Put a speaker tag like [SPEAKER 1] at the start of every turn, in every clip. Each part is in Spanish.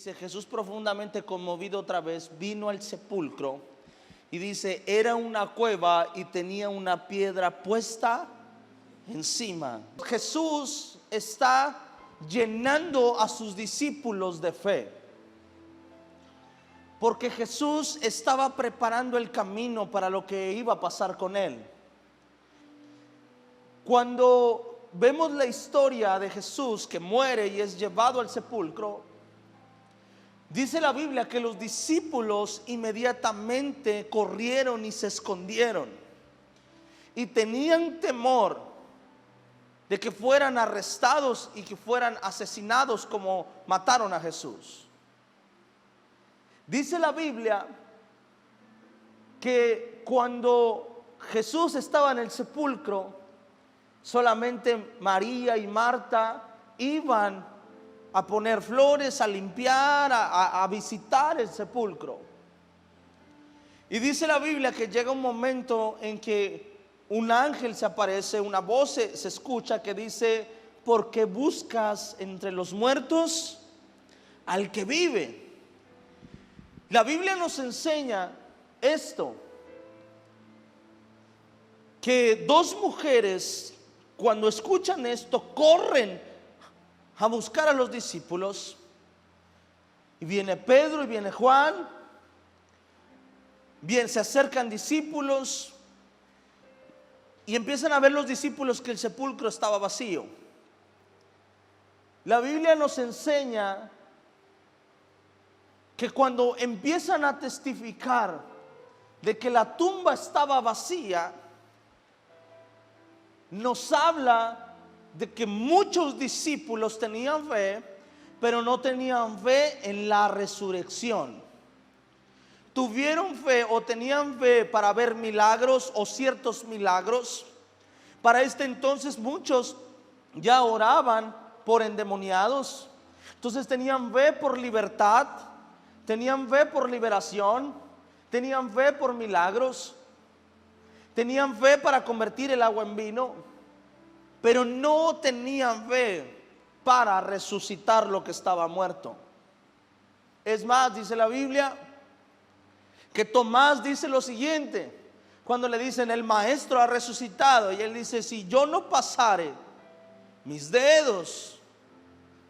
[SPEAKER 1] Dice, Jesús profundamente conmovido otra vez, vino al sepulcro y dice, era una cueva y tenía una piedra puesta encima. Jesús está llenando a sus discípulos de fe, porque Jesús estaba preparando el camino para lo que iba a pasar con él. Cuando vemos la historia de Jesús que muere y es llevado al sepulcro, dice la Biblia que los discípulos inmediatamente corrieron y se escondieron y tenían temor de que fueran arrestados y que fueran asesinados como mataron a Jesús. Dice la Biblia que cuando Jesús estaba en el sepulcro, solamente María y Marta iban a poner flores, a limpiar, a visitar el sepulcro. Y dice la Biblia que llega un momento en que un ángel se aparece, una voz se escucha que dice, ¿por qué buscas entre los muertos al que vive? La Biblia nos enseña esto, que dos mujeres cuando escuchan esto corren a buscar a los discípulos, y viene Pedro y viene Juan, se acercan discípulos y empiezan a ver los discípulos que el sepulcro estaba vacío. La Biblia nos enseña que cuando empiezan a testificar de que la tumba estaba vacía, nos habla de que muchos discípulos tenían fe, pero no tenían fe en la resurrección. Tuvieron fe o tenían fe para ver milagros o ciertos milagros. Para este entonces muchos ya oraban por endemoniados. Entonces tenían fe por libertad, tenían fe por liberación, tenían fe por milagros, tenían fe para convertir el agua en vino, pero no tenían fe para resucitar lo que estaba muerto. Es más, dice la Biblia que Tomás dice lo siguiente, cuando le dicen el maestro ha resucitado, y él dice, si yo no pasare mis dedos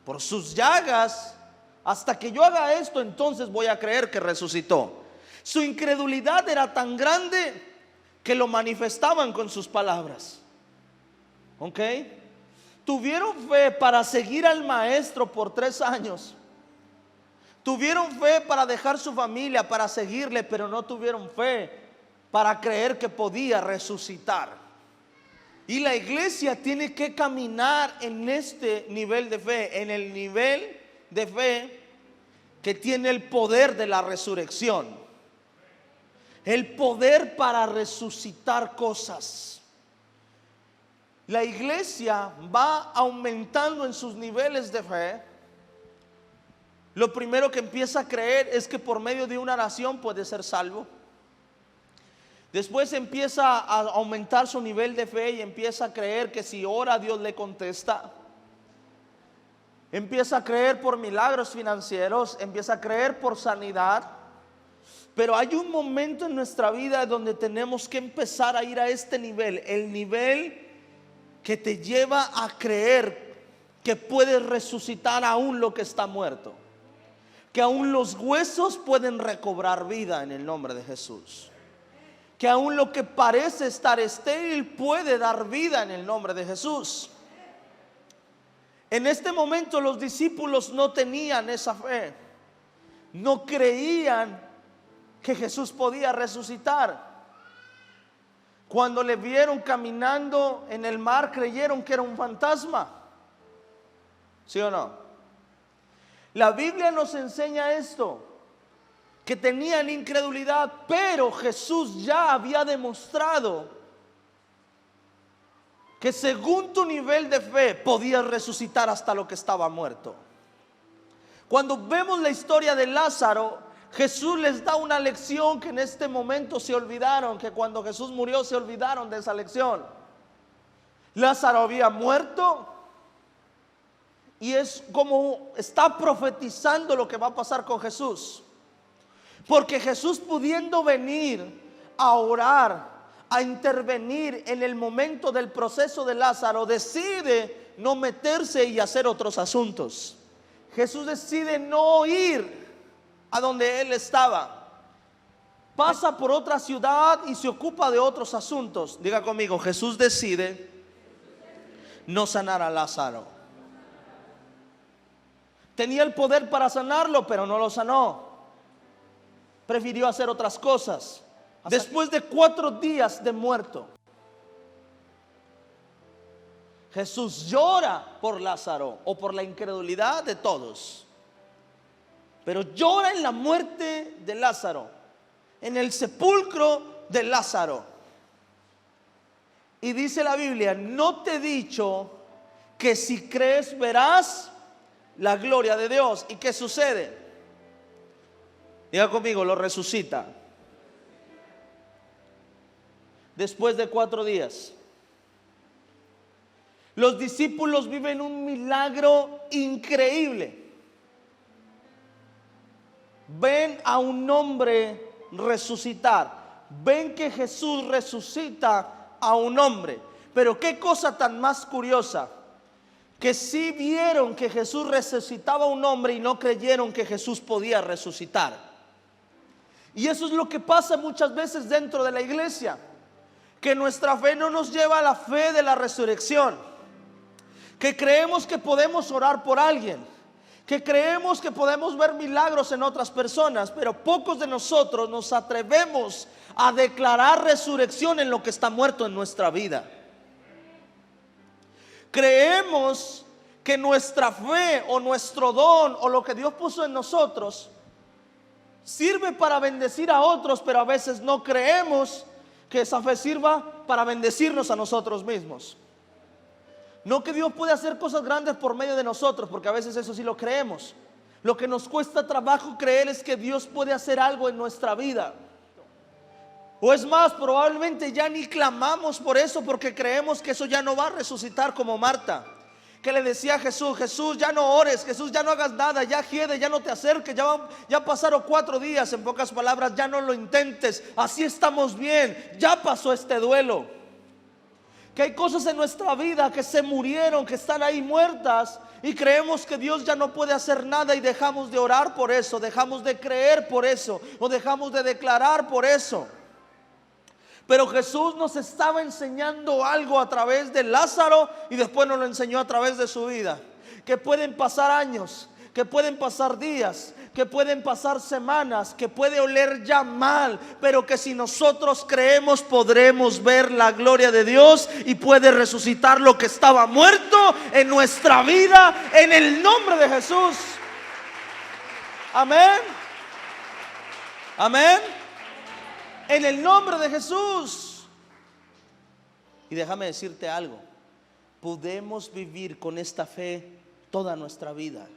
[SPEAKER 1] por sus llagas, hasta que yo haga esto, entonces voy a creer que resucitó. Su incredulidad era tan grande que lo manifestaban con sus palabras. ¿Ok? Tuvieron fe para seguir al maestro por 3 años. Tuvieron fe para dejar su familia, para seguirle, pero no tuvieron fe para creer que podía resucitar. Y la iglesia tiene que caminar en este nivel de fe, en el nivel de fe que tiene el poder de la resurrección, el poder para resucitar cosas. La iglesia va aumentando en sus niveles de fe. Lo primero que empieza a creer es que por medio de una oración puede ser salvo. Después empieza a aumentar su nivel de fe y empieza a creer que si ora Dios le contesta. Empieza a creer por milagros financieros, empieza a creer por sanidad. Pero hay un momento en nuestra vida donde tenemos que empezar a ir a este nivel, el nivel que te lleva a creer que puedes resucitar aún lo que está muerto, que aún los huesos pueden recobrar vida en el nombre de Jesús, que aún lo que parece estar estéril puede dar vida en el nombre de Jesús. En este momento los discípulos no tenían esa fe, no creían que Jesús podía resucitar. Cuando le vieron caminando en el mar, creyeron que era un fantasma. ¿Sí o no? La Biblia nos enseña esto, que tenían incredulidad, pero Jesús ya había demostrado que según tu nivel de fe podías resucitar hasta lo que estaba muerto. Cuando vemos la historia de Lázaro, Jesús les da una lección que en este momento se olvidaron, que cuando Jesús murió se olvidaron de esa lección. Lázaro había muerto Y es como está profetizando lo que va a pasar con Jesús. Porque Jesús, pudiendo venir a orar, a intervenir en el momento del proceso de Lázaro, decide no meterse y hacer otros asuntos. Jesús decide no ir a donde él estaba. Pasa por otra ciudad y se ocupa de otros asuntos. Diga conmigo, Jesús decide no sanar a Lázaro. Tenía el poder para sanarlo, pero no lo sanó. Prefirió hacer otras cosas. Después de 4 días de muerto, Jesús llora por Lázaro, o por la incredulidad de todos, pero llora en la muerte de Lázaro, en el sepulcro de Lázaro. Y dice la Biblia: no te he dicho que si crees verás la gloria de Dios. ¿Y qué sucede? Diga conmigo, lo resucita. Después de 4 días, los discípulos viven un milagro increíble. Ven a un hombre resucitar. Ven que Jesús resucita a un hombre. Pero qué cosa tan más curiosa, que sí vieron que Jesús resucitaba a un hombre y no creyeron que Jesús podía resucitar. Y eso es lo que pasa muchas veces dentro de la iglesia, que nuestra fe no nos lleva a la fe de la resurrección, que creemos que podemos orar por alguien, que creemos que podemos ver milagros en otras personas, pero pocos de nosotros nos atrevemos a declarar resurrección en lo que está muerto en nuestra vida. Creemos que nuestra fe o nuestro don o lo que Dios puso en nosotros sirve para bendecir a otros, pero a veces no creemos que esa fe sirva para bendecirnos a nosotros mismos. No que Dios puede hacer cosas grandes por medio de nosotros, porque a veces eso sí lo creemos. Lo que nos cuesta trabajo creer es que Dios puede hacer algo en nuestra vida. O es más, probablemente ya ni clamamos por eso, porque creemos que eso ya no va a resucitar, como Marta, que le decía a Jesús: Jesús, ya no ores, Jesús, ya no hagas nada, ya hiede, ya no te acerques, ya pasaron 4 días. En pocas palabras, ya no lo intentes, así estamos bien, ya pasó este duelo. Que hay cosas en nuestra vida que se murieron, que están ahí muertas, y creemos que Dios ya no puede hacer nada, y dejamos de orar por eso, dejamos de creer por eso, o dejamos de declarar por eso. Pero Jesús nos estaba enseñando algo a través de Lázaro, y después nos lo enseñó a través de su vida. Que pueden pasar años, que pueden pasar días, que pueden pasar semanas, que puede oler ya mal, pero que si nosotros creemos podremos ver la gloria de Dios, y puede resucitar lo que estaba muerto en nuestra vida, en el nombre de Jesús. Amén. Amén. En el nombre de Jesús. Y déjame decirte algo: podemos vivir con esta fe toda nuestra vida.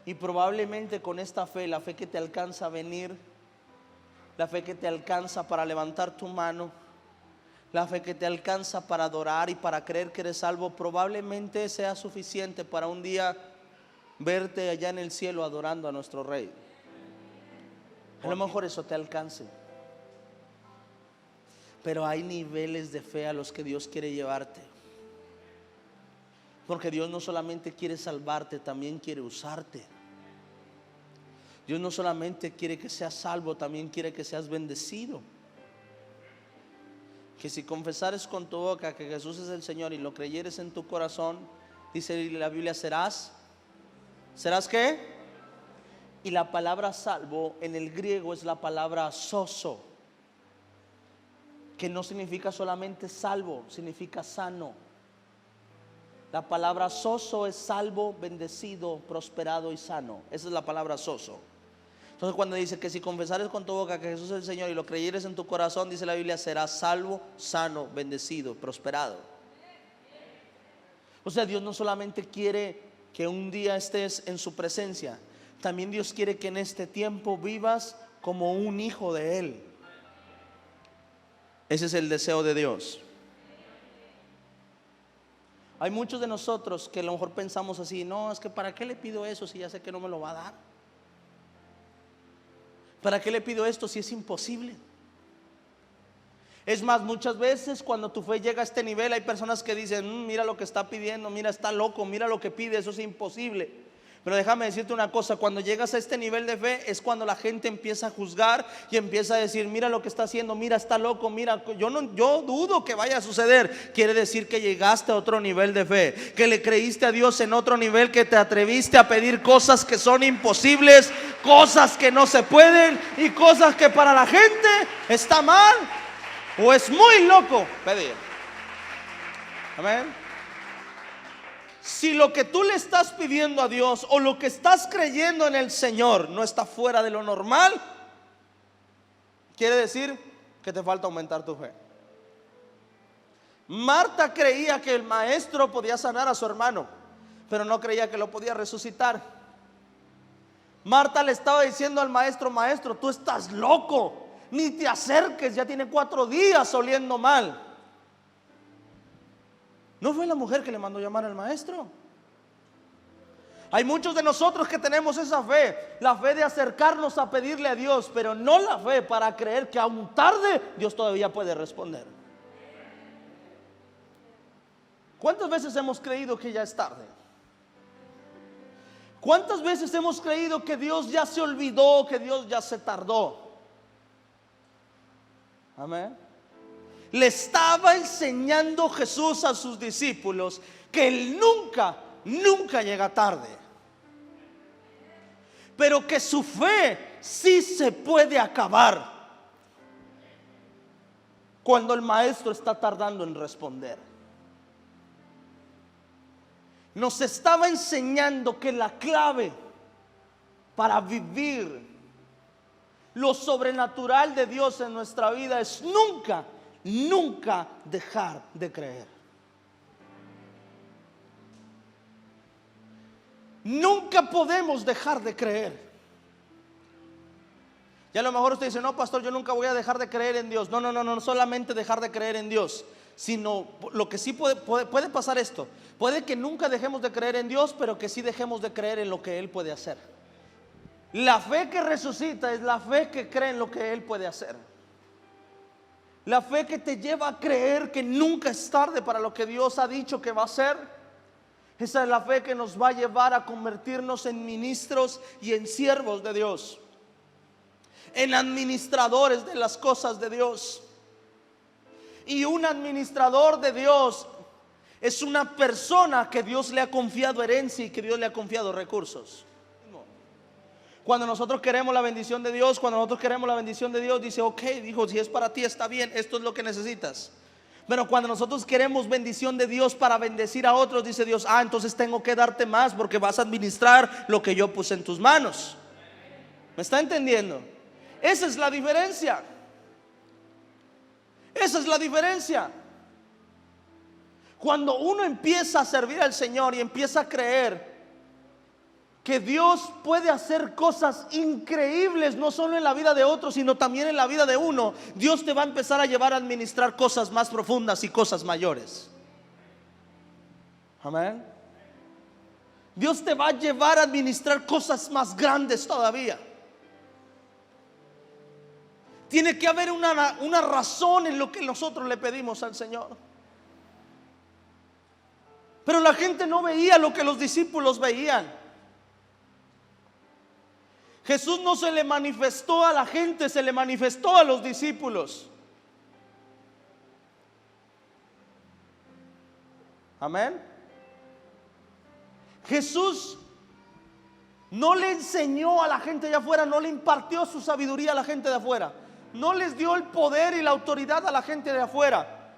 [SPEAKER 1] Y probablemente con esta fe, la fe que te alcanza a venir, la fe que te alcanza para levantar tu mano, la fe que te alcanza para adorar y para creer que eres salvo, probablemente sea suficiente para un día verte allá en el cielo adorando a nuestro Rey. A lo mejor eso te alcance. Pero hay niveles de fe a los que Dios quiere llevarte. Porque Dios no solamente quiere salvarte, también quiere usarte. Dios no solamente quiere que seas salvo, también quiere que seas bendecido. Que si confesares con tu boca que Jesús es el Señor y lo creyeres en tu corazón, dice la Biblia, ¿serás qué? Y la palabra salvo en el griego es la palabra sozo, que no significa solamente salvo, significa sano. La palabra sozo es salvo, bendecido, prosperado y sano. Esa es la palabra sozo. Entonces, cuando dice que si confesares con tu boca que Jesús es el Señor y lo creyeres en tu corazón, dice la Biblia, serás salvo, sano, bendecido, prosperado. O sea, Dios no solamente quiere que un día estés en su presencia, también Dios quiere que en este tiempo vivas como un hijo de Él. Ese es el deseo de Dios. Hay muchos de nosotros que a lo mejor pensamos así: no, es que ¿para qué le pido eso si ya sé que no me lo va a dar? ¿Para qué le pido esto si es imposible? Es más, muchas veces cuando tu fe llega a este nivel, hay personas que dicen: mira lo que está pidiendo, mira, está loco, mira lo que pide, eso es imposible. Pero déjame decirte una cosa: cuando llegas a este nivel de fe es cuando la gente empieza a juzgar y empieza a decir: mira lo que está haciendo, mira, está loco, mira, yo dudo que vaya a suceder. Quiere decir que llegaste a otro nivel de fe, que le creíste a Dios en otro nivel, que te atreviste a pedir cosas que son imposibles, cosas que no se pueden y cosas que para la gente está mal o es muy loco pedir. Amén. Si lo que tú le estás pidiendo a Dios o lo que estás creyendo en el Señor no está fuera de lo normal, quiere decir que te falta aumentar tu fe. Marta creía que el maestro podía sanar a su hermano, pero no creía que lo podía resucitar. Marta le estaba diciendo al maestro: maestro, tú estás loco, ni te acerques, ya tiene 4 días oliendo mal. ¿No fue la mujer que le mandó llamar al maestro? Hay muchos de nosotros que tenemos esa fe, la fe de acercarnos a pedirle a Dios, pero no la fe para creer que aún tarde Dios todavía puede responder. ¿Cuántas veces hemos creído que ya es tarde? ¿Cuántas veces hemos creído que Dios ya se olvidó, que Dios ya se tardó? Amén. Le estaba enseñando Jesús a sus discípulos que Él nunca llega tarde, pero que su fe sí se puede acabar cuando el maestro está tardando en responder. Nos estaba enseñando que la clave para vivir lo sobrenatural de Dios en nuestra vida es nunca dejar de creer. Nunca podemos dejar de creer. Y a lo mejor usted dice: no, pastor, yo nunca voy a dejar de creer en Dios. No solamente dejar de creer en Dios, sino lo que sí puede pasar esto: puede que nunca dejemos de creer en Dios, pero que sí dejemos de creer en lo que Él puede hacer. La fe que resucita es la fe que cree en lo que Él puede hacer. La fe que te lleva a creer que nunca es tarde para lo que Dios ha dicho que va a hacer. Esa es la fe que nos va a llevar a convertirnos en ministros y en siervos de Dios, en administradores de las cosas de Dios. Y un administrador de Dios es una persona que Dios le ha confiado herencia y que Dios le ha confiado recursos. Cuando nosotros queremos la bendición de Dios, dice: ok, dijo, si es para ti está bien, esto es lo que necesitas. Pero cuando nosotros queremos bendición de Dios para bendecir a otros, dice Dios: entonces tengo que darte más porque vas a administrar lo que yo puse en tus manos. ¿Me está entendiendo? Esa es la diferencia. Esa es la diferencia. Cuando uno empieza a servir al Señor y empieza a creer que Dios puede hacer cosas increíbles, no solo en la vida de otros, sino también en la vida de uno, Dios te va a empezar a llevar a administrar cosas más profundas y cosas mayores. Amén. Dios te va a llevar a administrar cosas más grandes todavía. Tiene que haber una razón en lo que nosotros le pedimos al Señor. Pero la gente no veía lo que los discípulos veían. Jesús no se le manifestó a la gente, se le manifestó a los discípulos. Amén. Jesús no le enseñó a la gente de afuera, no le impartió su sabiduría a la gente de afuera, no les dio el poder y la autoridad a la gente de afuera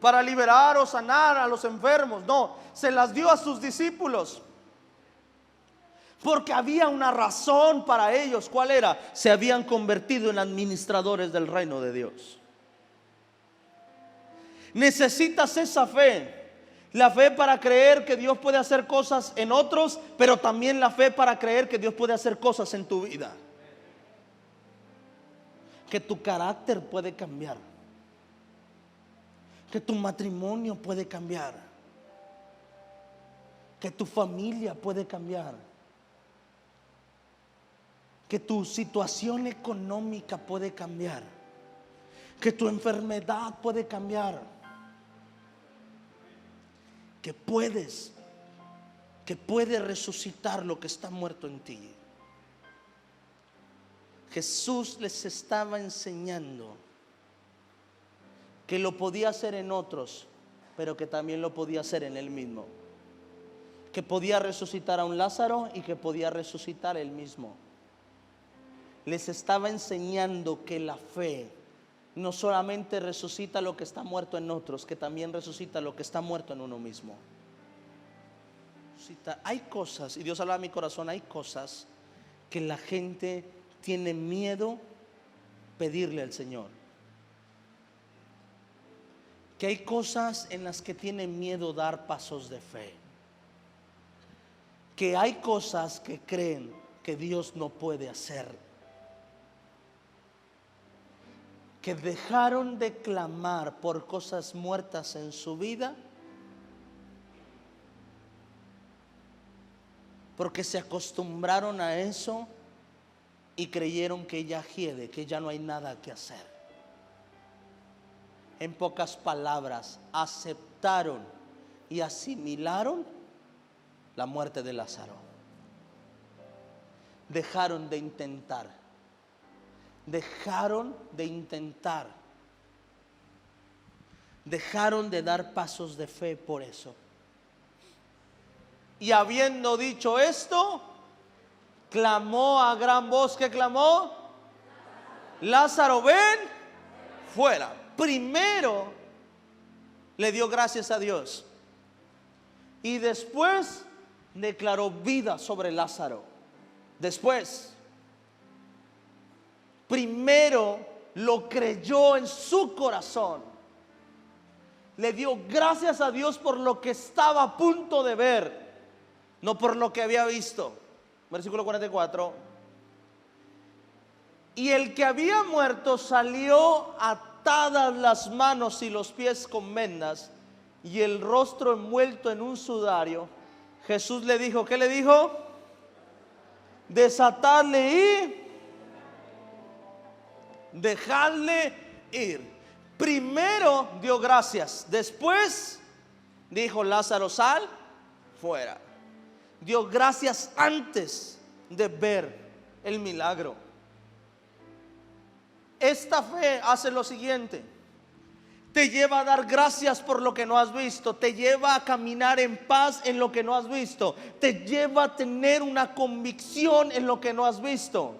[SPEAKER 1] para liberar o sanar a los enfermos. No, se las dio a sus discípulos. Porque había una razón para ellos. ¿Cuál era? Se habían convertido en administradores del reino de Dios. Necesitas esa fe. La fe para creer que Dios puede hacer cosas en otros, pero también la fe para creer que Dios puede hacer cosas en tu vida. Que tu carácter puede cambiar. Que tu matrimonio puede cambiar. que tu familia puede cambiar, que tu situación económica puede cambiar, que tu enfermedad puede cambiar, que puedes resucitar lo que está muerto en ti. Jesús les estaba enseñando que lo podía hacer en otros, pero que también lo podía hacer en él mismo. Que podía resucitar a un Lázaro y que podía resucitar él mismo. Les estaba enseñando que la fe no solamente resucita lo que está muerto en otros, que también resucita lo que está muerto en uno mismo. Hay cosas, y Dios habla a mi corazón, hay cosas que la gente tiene miedo pedirle al Señor. Que hay cosas en las que tiene miedo dar pasos de fe. Que hay cosas que creen que Dios no puede hacer. Que dejaron de clamar por cosas muertas en su vida porque se acostumbraron a eso y creyeron que ya hiede, que ya no hay nada que hacer. En pocas palabras, aceptaron y asimilaron la muerte de Lázaro. Dejaron de intentar. Dejaron de intentar. Dejaron de dar pasos de fe por eso. Y habiendo dicho esto, clamó a gran voz. ¿Qué clamó? Lázaro, ven fuera. Primero le dio gracias a Dios y después declaró vida sobre Lázaro. Después, primero lo creyó en su corazón. Le dio gracias a Dios por lo que estaba a punto de ver, no por lo que había visto. Versículo 44. Y el que había muerto salió atadas las manos y los pies con vendas y el rostro envuelto en un sudario. Jesús le dijo, ¿qué le dijo? Desatarle y dejarle ir. Primero dio gracias, después dijo, Lázaro, sal fuera. Dio gracias antes de ver el milagro. Esta fe hace lo siguiente: te lleva a dar gracias por lo que no has visto, te lleva a caminar en paz en lo que no has visto, te lleva a tener una convicción en lo que no has visto.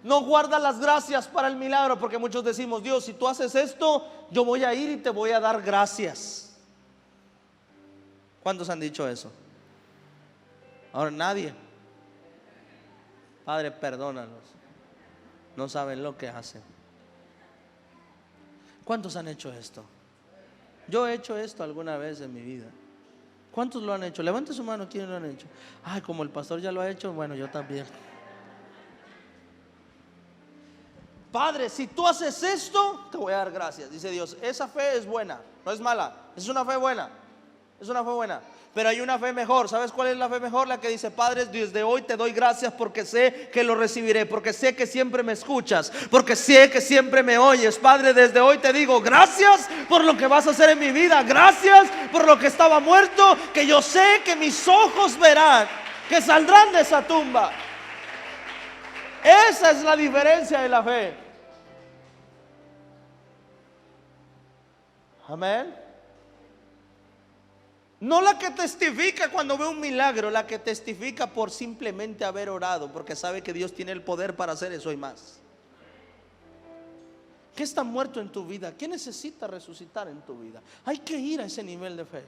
[SPEAKER 1] No guarda las gracias para el milagro, porque muchos decimos, Dios, si tú haces esto, yo voy a ir y te voy a dar gracias. ¿Cuántos han dicho eso? Ahora nadie. Padre, perdónalos, no saben lo que hacen. ¿Cuántos han hecho esto? Yo he hecho esto alguna vez en mi vida. ¿Cuántos lo han hecho? Levante su mano, ¿quiénes lo han hecho? Ay, como el pastor ya lo ha hecho, bueno, yo también. Padre, si tú haces esto, te voy a dar gracias. Dice Dios, esa fe es buena, no es mala, es una fe buena. Es una fe buena. Pero hay una fe mejor. ¿Sabes cuál es la fe mejor? La que dice, Padre, desde hoy te doy gracias porque sé que lo recibiré, porque sé que siempre me escuchas, porque sé que siempre me oyes. Padre, desde hoy te digo gracias por lo que vas a hacer en mi vida. Gracias por lo que estaba muerto, que yo sé que mis ojos verán, que saldrán de esa tumba. Esa es la diferencia de la fe. Amén. No la que testifica cuando ve un milagro, la que testifica por simplemente haber orado, porque sabe que Dios tiene el poder para hacer eso y más. ¿Qué está muerto en tu vida? ¿Qué necesita resucitar en tu vida? Hay que ir a ese nivel de fe.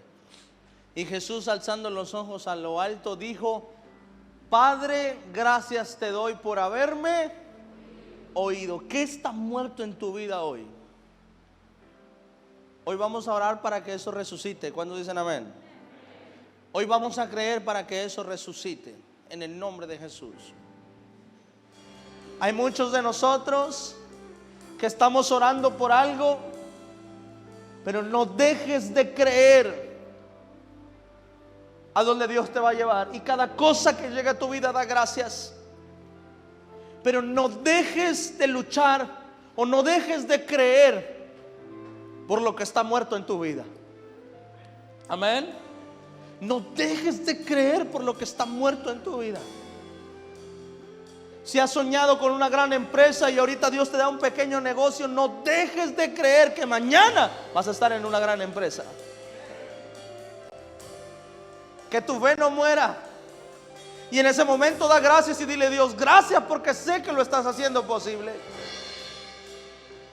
[SPEAKER 1] Y Jesús, alzando los ojos a lo alto, dijo, Padre, gracias te doy por haberme oído. ¿Qué está muerto en tu vida hoy? Hoy vamos a orar para que eso resucite. ¿Cuándo dicen amén? Hoy vamos a creer para que eso resucite en el nombre de Jesús. Hay muchos de nosotros que estamos orando por algo, pero no dejes de creer a donde Dios te va a llevar. Y cada cosa que llegue a tu vida, da gracias. Pero no dejes de luchar o no dejes de creer por lo que está muerto en tu vida. Amén. No dejes de creer por lo que está muerto en tu vida. Si has soñado con una gran empresa y ahorita Dios te da un pequeño negocio, no dejes de creer que mañana vas a estar en una gran empresa. Que tu fe no muera. Y en ese momento da gracias y dile: Dios, gracias porque sé que lo estás haciendo posible.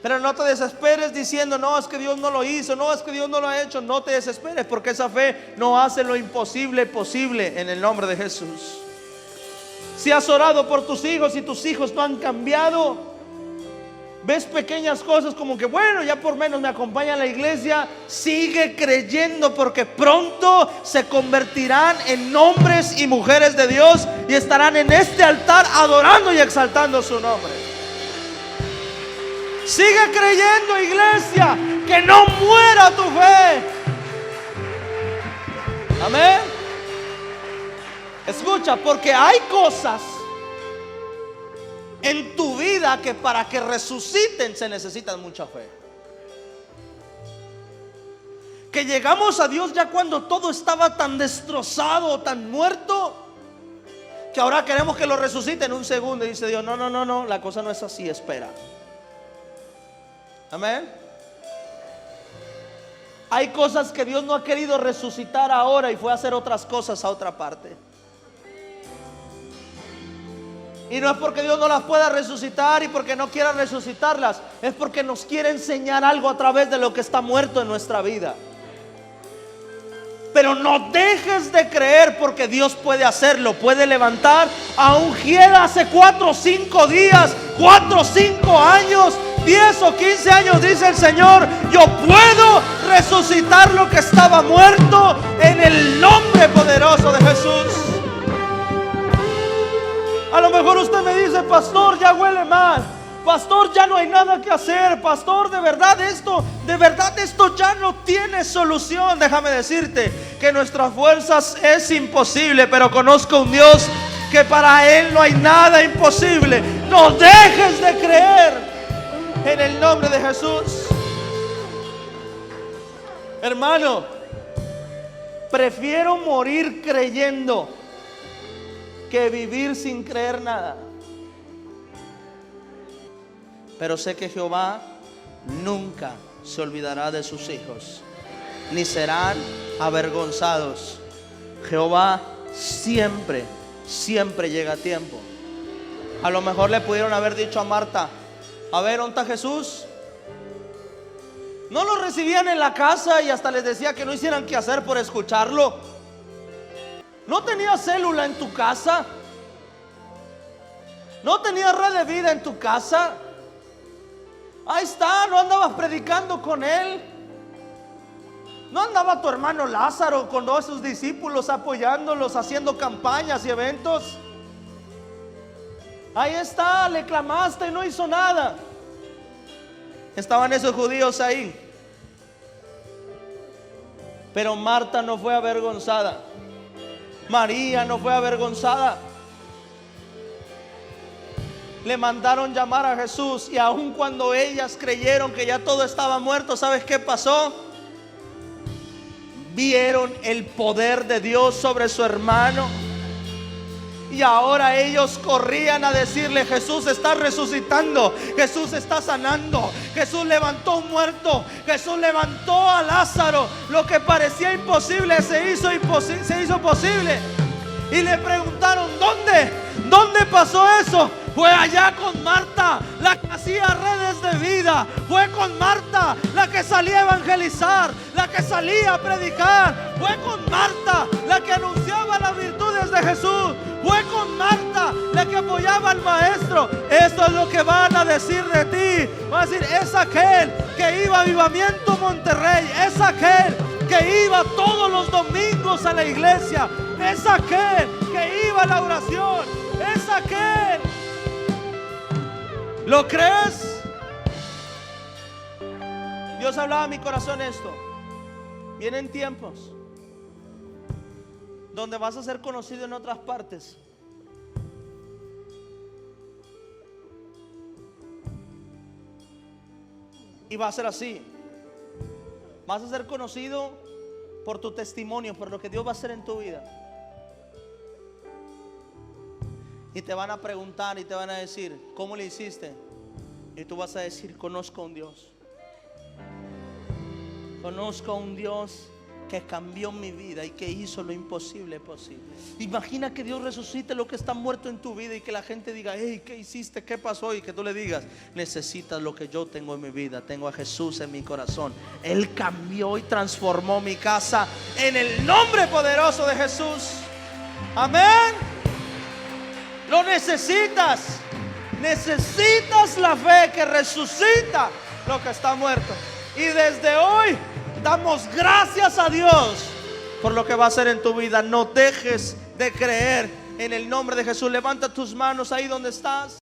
[SPEAKER 1] Pero no te desesperes diciendo: no, es que Dios no lo hizo, no, es que Dios no lo ha hecho. No te desesperes, porque esa fe no hace lo imposible posible, en el nombre de Jesús. Si has orado por tus hijos y tus hijos no han cambiado, ves pequeñas cosas como que bueno, ya por menos me acompaña a la iglesia, sigue creyendo, porque pronto se convertirán en hombres y mujeres de Dios y estarán en este altar adorando y exaltando su nombre. Sigue creyendo, iglesia, que no muera tu fe. Amén. Escucha, porque hay cosas en tu vida que para que resuciten se necesita mucha fe. Que llegamos a Dios ya cuando todo estaba tan destrozado, tan muerto, que ahora queremos que lo resucite en un segundo. Y dice Dios: no, no, no, no, la cosa no es así, espera. Amén. Hay cosas que Dios no ha querido resucitar ahora y fue a hacer otras cosas a otra parte. Y no es porque Dios no las pueda resucitar y porque no quiera resucitarlas, es porque nos quiere enseñar algo a través de lo que está muerto en nuestra vida. Pero no dejes de creer, porque Dios puede hacerlo, puede levantar a un Giel hace 4 o 5 días, 4 o 5 años, 10 o 15 años, dice el Señor: yo puedo resucitar lo que estaba muerto en el nombre poderoso de Jesús. A lo mejor usted me dice: pastor, ya huele mal, pastor, ya no hay nada que hacer, pastor, de verdad esto ya no tiene solución. Déjame decirte que nuestras fuerzas es imposible, pero conozco un Dios que para Él no hay nada imposible. No dejes de creer en el nombre de Jesús. Hermano, prefiero morir creyendo que vivir sin creer nada. Pero sé que Jehová nunca se olvidará de sus hijos, ni serán avergonzados. Jehová siempre, siempre llega a tiempo. A lo mejor le pudieron haber dicho a Marta: a ver, ¿dónde está Jesús? No lo recibían en la casa y hasta les decía que no hicieran qué hacer por escucharlo. ¿No tenías célula en tu casa? ¿No tenías red de vida en tu casa? Ahí está, ¿no andabas predicando con él? ¿No andaba tu hermano Lázaro con todos sus discípulos apoyándolos, haciendo campañas y eventos? Ahí está, le clamaste y no hizo nada. Estaban esos judíos ahí. Pero Marta no fue avergonzada. María no fue avergonzada. Le mandaron llamar a Jesús, y aun cuando ellas creyeron que ya todo estaba muerto, ¿sabes qué pasó? Vieron el poder de Dios sobre su hermano, y ahora ellos corrían a decirle: Jesús está resucitando, Jesús está sanando, Jesús levantó un muerto, Jesús levantó a Lázaro. Lo que parecía imposible se hizo posible. Y le preguntaron: ¿Dónde pasó eso? Fue allá con Marta, la que hacía redes de vida. Fue con Marta, la que salía a evangelizar, la que salía a predicar. Fue con Marta, la que anunciaba las virtudes de Jesús. Fue con Marta, la que apoyaba al maestro. Esto es lo que van a decir de ti. Van a decir: es aquel que iba a Avivamiento Monterrey, es aquel que iba todos los domingos a la iglesia, es aquel que iba a la oración, es aquel. ¿Lo crees? Dios hablaba a mi corazón esto. Vienen tiempos donde vas a ser conocido en otras partes. Y va a ser así. Vas a ser conocido por tu testimonio, por lo que Dios va a hacer en tu vida. Y te van a preguntar y te van a decir, ¿cómo le hiciste? Y tú vas a decir, conozco a un Dios. Conozco a un Dios que cambió mi vida y que hizo lo imposible posible. Imagina que Dios resucite lo que está muerto en tu vida y que la gente diga, hey, ¿qué hiciste? ¿Qué pasó? Y que tú le digas, necesitas lo que yo tengo en mi vida. Tengo a Jesús en mi corazón. Él cambió y transformó mi casa en el nombre poderoso de Jesús. Amén. Lo necesitas. Necesitas la fe que resucita lo que está muerto. Y desde hoy damos gracias a Dios por lo que va a hacer en tu vida. No dejes de creer en el nombre de Jesús. Levanta tus manos ahí donde estás.